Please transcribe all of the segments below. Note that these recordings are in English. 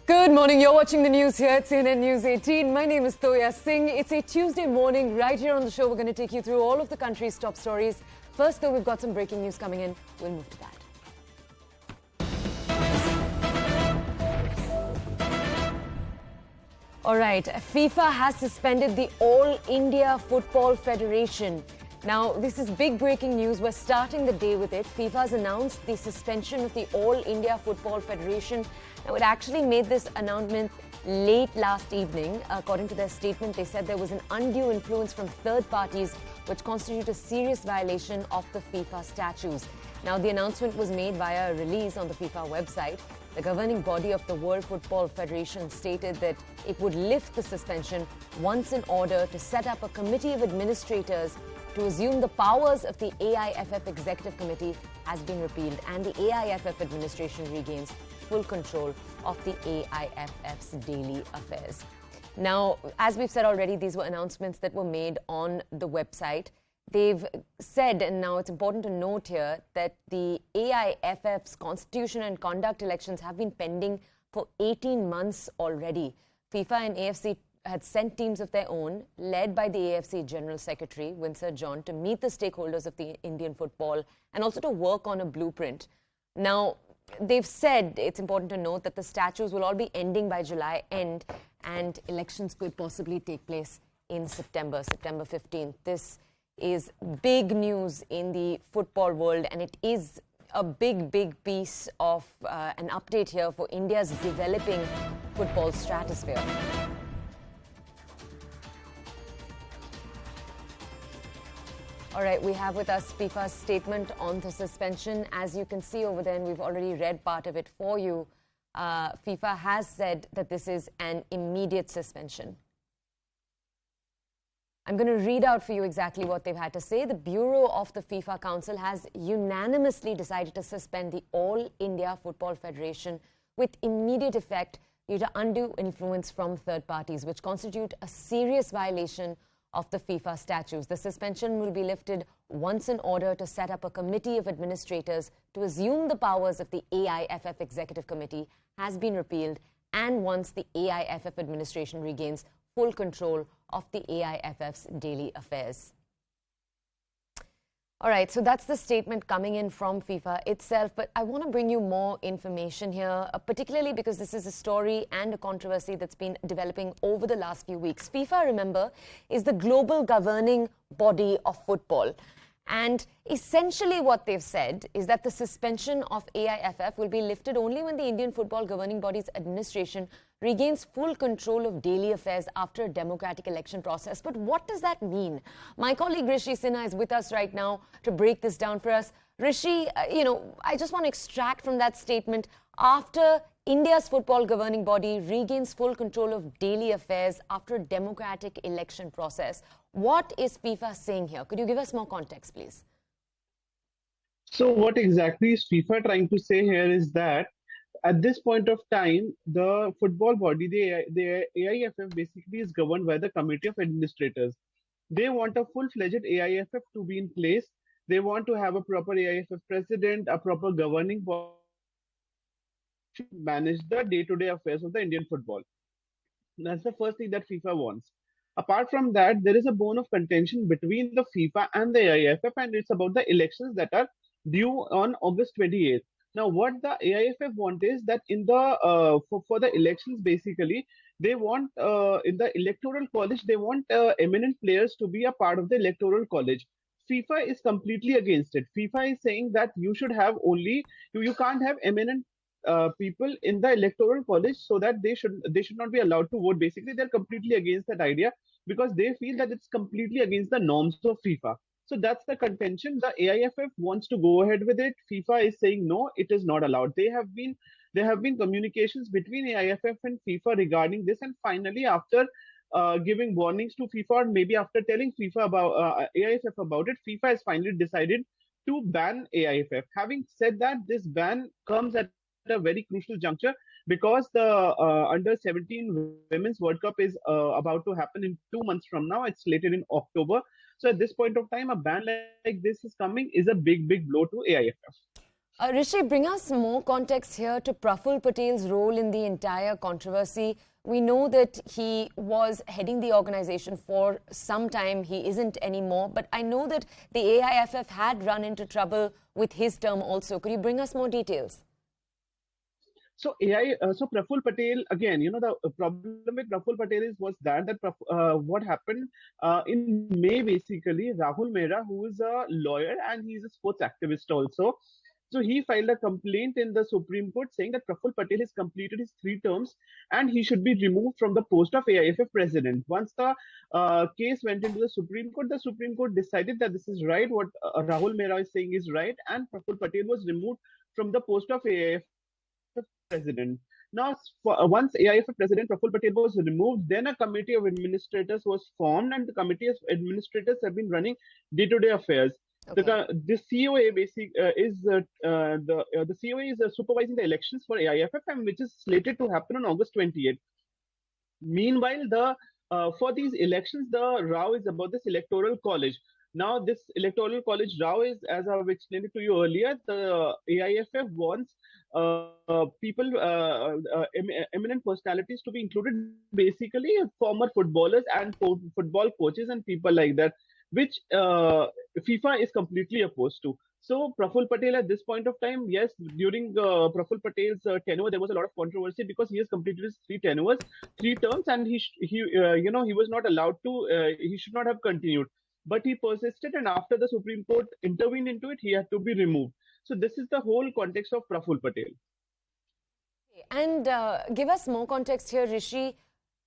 Good morning. You're watching the news here at CNN News 18. My name is Toya Singh. It's a Tuesday morning. Right here on the show, we're going to take you through all of the country's top stories. First, though, we've got some breaking news coming in. We'll move to that. All right. FIFA has suspended the All India Football Federation. Now, this is big breaking news. We're starting the day with it. FIFA has announced the suspension of the All India Football Federation. Now, it actually made this announcement late last evening. According to their statement, they said there was an undue influence from third parties which constitute a serious violation of the FIFA statutes. Now, the announcement was made via a release on the FIFA website. The governing body of the World Football Federation stated that it would lift the suspension once in order to set up a committee of administrators to assume the powers of the AIFF Executive Committee has been repealed and the AIFF administration regains full control of the AIFF's daily affairs. Now, as we've said already, these were announcements that were made on the website. They've said, and now it's important to note here, that the AIFF's constitution and conduct elections have been pending for 18 months already. FIFA and AFC had sent teams of their own, led by the AFC General Secretary, Winsor John, to meet the stakeholders of the Indian football and also to work on a blueprint. Now, they've said, it's important to note, that the statutes will all be ending by July end and elections could possibly take place in September 15th. This is big news in the football world, and it is a big piece of an update here for India's developing football stratosphere. All right, we have with us FIFA's statement on the suspension. As you can see over there, and we've already read part of it for you, FIFA has said that this is an immediate suspension. I'm going to read out for you exactly what they've had to say. The Bureau of the FIFA Council has unanimously decided to suspend the All India Football Federation with immediate effect due to undue influence from third parties, which constitute a serious violation of the FIFA statutes. The suspension will be lifted once in order to set up a committee of administrators to assume the powers of the AIFF Executive Committee has been repealed and once the AIFF administration regains full control of the AIFF's daily affairs. All right, so that's the statement coming in from FIFA itself, but I want to bring you more information here, particularly because this is a story and a controversy that's been developing over the last few weeks. FIFA, remember, is the global governing body of football. And essentially what they've said is that the suspension of AIFF will be lifted only when the Indian Football Governing Body's administration regains full control of daily affairs after a democratic election process. But what does that mean? My colleague Rishi Sinha is with us right now to break this down for us. Rishi, I just want to extract from that statement, after India's football governing body regains full control of daily affairs after a democratic election process. What is FIFA saying here? Could you give us more context, please? So what exactly is FIFA trying to say here is that at this point of time, the football body, the AIFF basically is governed by the Committee of Administrators. They want a full-fledged AIFF to be in place. They want to have a proper AIFF president, a proper governing body to manage the day-to-day affairs of the Indian football. That's the first thing that FIFA wants. Apart from that, there is a bone of contention between the FIFA and the AIFF, and it's about the elections that are due on August 28th. Now, what the AIFF want is that in the for the elections, basically, they want in the electoral college, they want eminent players to be a part of the electoral college. FIFA is completely against it. FIFA is saying that you should have only you can't have eminent people in the electoral college, so that they should not be allowed to vote. Basically, they're completely against that idea because they feel that it's completely against the norms of FIFA. So that's the contention. The AIFF wants to go ahead with it. FIFA is saying no, it is not allowed. There have been communications between AIFF and FIFA regarding this, and finally, after giving warnings to FIFA, or maybe after telling FIFA about AIFF about it, FIFA has finally decided to ban AIFF. Having said that, this ban comes at a very crucial juncture because the under 17 Women's World Cup is about to happen in 2 months from now. It's slated in October. So at this point of time, a ban like this is coming is a big blow to AIFF. Rishi, bring us more context here to Praful Patel's role in the entire controversy. We know that he was heading the organization for some time. He isn't anymore. But I know that the AIFF had run into trouble with his term also. Could you bring us more details? So Praful Patel again. The problem with Praful Patel was that what happened in May basically. Rahul Mehra, who is a lawyer and he's a sports activist also. So he filed a complaint in the Supreme Court saying that Praful Patel has completed his 3 terms and he should be removed from the post of AIFF president. Once the case went into the Supreme Court decided that this is right. What Rahul Mehra is saying is right, and Praful Patel was removed from the post of AIFF president. Now, once AIFF president Praful Patel was removed, then a committee of administrators was formed, and the committee of administrators have been running day-to-day affairs. Okay. The COA the COA is supervising the elections for AIFF, and which is slated to happen on August 28th. Meanwhile, the for these elections, the row is about this electoral college. Now, this electoral college row is, as I've explained it to you earlier, the AIFF wants people, eminent personalities to be included, basically former footballers and football coaches and people like that, which FIFA is completely opposed to. So Praful Patel at this point of time, yes, during Praful Patel's tenure, there was a lot of controversy because he has completed his 3 terms, and he was not allowed to. He should not have continued, but he persisted, and after the Supreme Court intervened into it, he had to be removed. So this is the whole context of Praful Patel. And give us more context here, Rishi.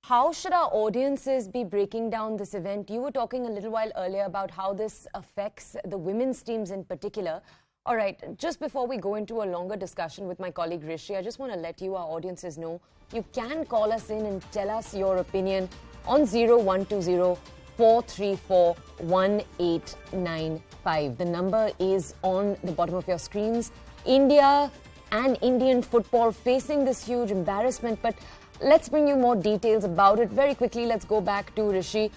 How should our audiences be breaking down this event? You were talking a little while earlier about how this affects the women's teams in particular. All right, just before we go into a longer discussion with my colleague Rishi, I just want to let you, our audiences, know you can call us in and tell us your opinion on 0120 434 1895. The number is on the bottom of your screens. India and Indian football facing this huge embarrassment, but let's bring you more details about it. Very quickly, let's go back to Rishi.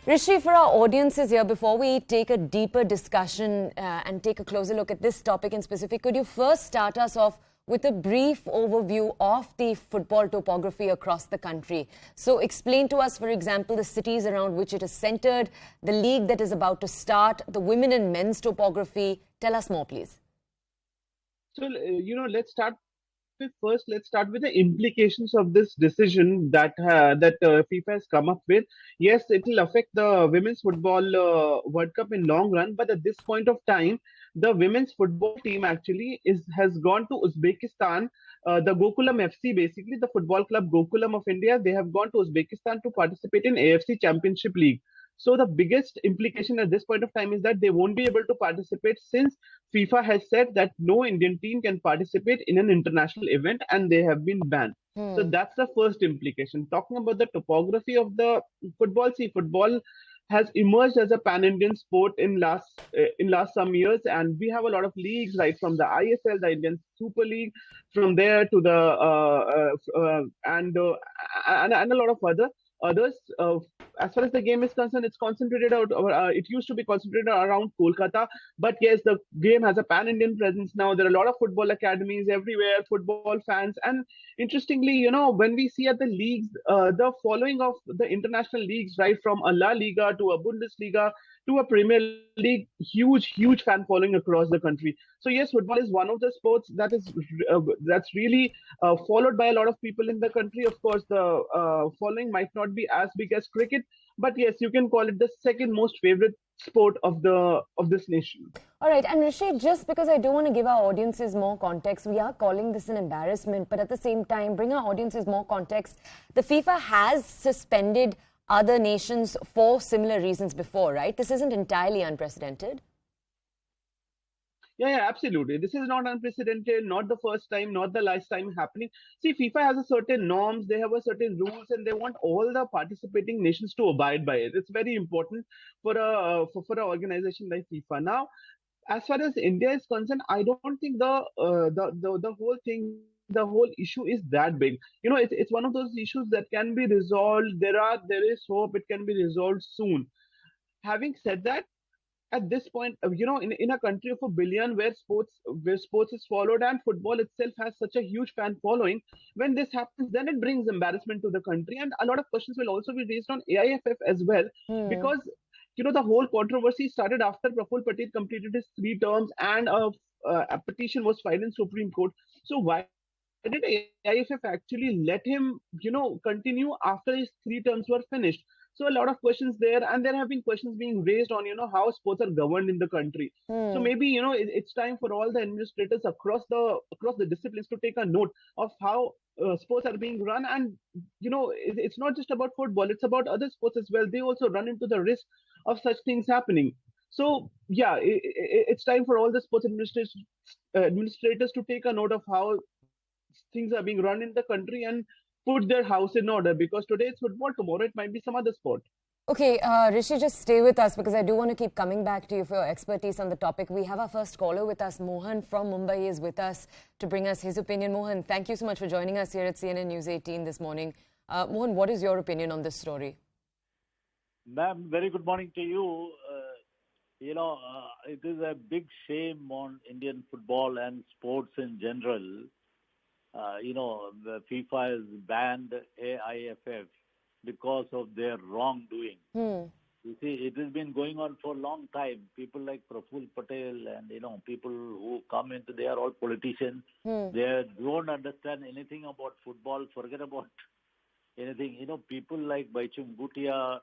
Rishi, for our audiences here, before we take a deeper discussion and take a closer look at this topic in specific, could you first start us off with a brief overview of the football topography across the country? So explain to us, for example, the cities around which it is centered, the league that is about to start, the women and men's topography. Tell us more, please. So, let's start with the implications of this decision that FIFA has come up with. Yes, it will affect the women's football World Cup in long run, but at this point of time, the women's football team actually has gone to Uzbekistan. The Gokulam FC, basically the football club Gokulam of India, they have gone to Uzbekistan to participate in AFC Championship League. So the biggest implication at this point of time is that they won't be able to participate, since FIFA has said that no Indian team can participate in an international event and they have been banned. So that's the first implication. Talking about the topography of the football, see, football has emerged as a pan-Indian sport in last some years, and we have a lot of leagues, right from the ISL, the Indian Super League, from there to the and a lot of others. As far as the game is concerned, it's concentrated out. It used to be concentrated around Kolkata, but yes, the game has a pan-Indian presence now. There are a lot of football academies everywhere, football fans, and interestingly, when we see at the leagues, the following of the international leagues, right from a La Liga to a Bundesliga to a Premier League, huge fan following across the country. So yes, football is one of the sports that's really followed by a lot of people in the country. Of course, the following might not be as big as cricket, but yes, you can call it the second most favorite sport of this nation. All right, and Rishi, just because I do want to give our audiences more context, we are calling this an embarrassment, but at the same time, bring our audiences more context. The FIFA has suspended other nations for similar reasons before, right? This isn't entirely unprecedented. Yeah, absolutely. This is not unprecedented, not the first time, not the last time happening. See, FIFA has a certain norms, they have a certain rules, and they want all the participating nations to abide by it. It's very important for an organization like FIFA. Now, as far as India is concerned, I don't think the whole thing, the whole issue is that big. It's one of those issues that can be resolved. There is hope it can be resolved soon. Having said that, at this point, in a country of a billion where sports is followed and football itself has such a huge fan following, when this happens, then it brings embarrassment to the country, and a lot of questions will also be raised on AIFF as well, Hmm. because the whole controversy started after Praful Patel completed his 3 terms and a petition was filed in Supreme Court. So why did AIFF actually let him, continue after his 3 terms were finished? So a lot of questions there, and there have been questions being raised on, how sports are governed in the country. So Hmm. maybe it's time for all the administrators across the disciplines to take a note of how sports are being run, and it's not just about football; it's about other sports as well. They also run into the risk of such things happening. So yeah, it's time for all the sports administrators to take a note of how things are being run in the country and put their house in order, because today it's football, tomorrow it might be some other sport. Okay, Rishi, just stay with us because I do want to keep coming back to you for your expertise on the topic. We have our first caller with us. Mohan from Mumbai is with us to bring us his opinion. Mohan, thank you so much for joining us here at CNN News 18 this morning. Mohan, what is your opinion on this story? Ma'am, very good morning to you. It is a big shame on Indian football and sports in general. The FIFA has banned AIFF because of their wrongdoing. Hmm. You see, it has been going on for a long time. People like Praful Patel and, people who come into, they are all politicians. Hmm. They don't understand anything about football, forget about anything. People like Baichung Bhutia,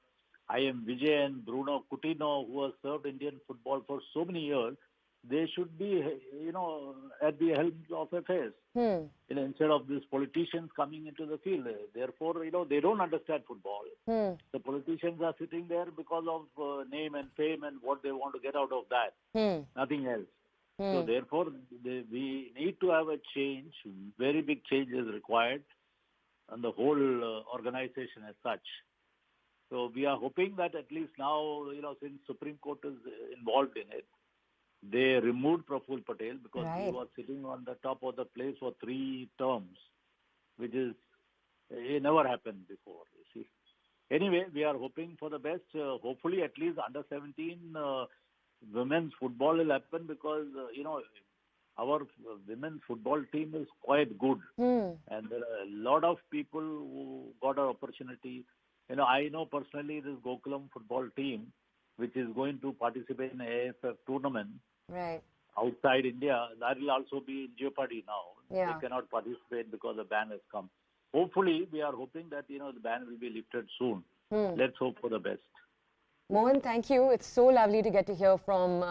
I am Vijayan, Bruno Coutinho, who have served Indian football for so many years, they should be, at the helm of affairs. Hmm. Instead of these politicians coming into the field. Therefore, they don't understand football. Hmm. The politicians are sitting there because of name and fame and what they want to get out of that. Hmm. Nothing else. So Hmm. therefore, we need to have a change. Very big change is required on the whole organization as such. So we are hoping that at least now, since Supreme Court is involved in it, they removed Praful Patel because he Right. was sitting on the top of the place for 3 terms, which is it never happened before. You see. Anyway, we are hoping for the best. Hopefully, at least under 17 women's football will happen because our women's football team is quite good, Hmm. and there are a lot of people who got an opportunity. I know personally this Gokulam football team, which is going to participate in AIFF tournament Right. outside India, that will also be in jeopardy now. Yeah. They cannot participate because the ban has come. Hopefully, we are hoping that the ban will be lifted soon. Hmm. Let's hope for the best. Mohan, thank you. It's so lovely to get to hear from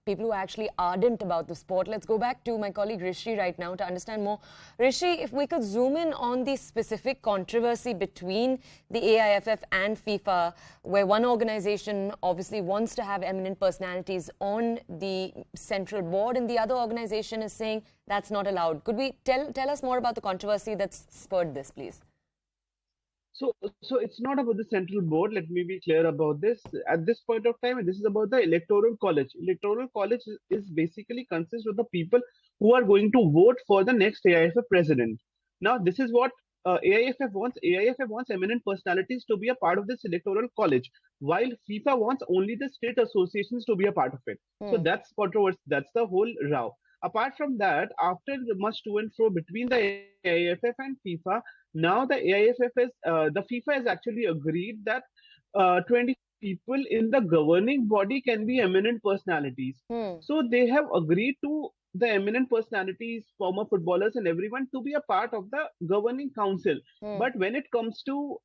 people who are actually ardent about the sport. Let's go back to my colleague Rishi right now to understand more. Rishi, if we could zoom in on the specific controversy between the AIFF and FIFA, where one organization obviously wants to have eminent personalities on the central board and the other organization is saying that's not allowed. Could we tell us more about the controversy that's spurred this, please? So it's not about the central board. Let me be clear about this. At this point of time, this is about the electoral college. Electoral college is basically consists of the people who are going to vote for the next AIFF president. Now, this is what AIFF wants. AIFF wants eminent personalities to be a part of this electoral college, while FIFA wants only the state associations to be a part of it. So Hmm. that's controversy. That's the whole row. Apart from that, after the much to and fro between the AIFF and FIFA, now the FIFA has actually agreed that 20 people in the governing body can be eminent personalities. Hmm. So they have agreed to the eminent personalities, former footballers, and everyone to be a part of the governing council. Hmm. But when it comes to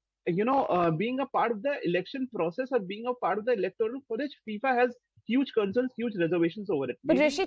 being a part of the election process or being a part of the electoral college, FIFA has huge concerns, huge reservations over it. But Maybe Rishi,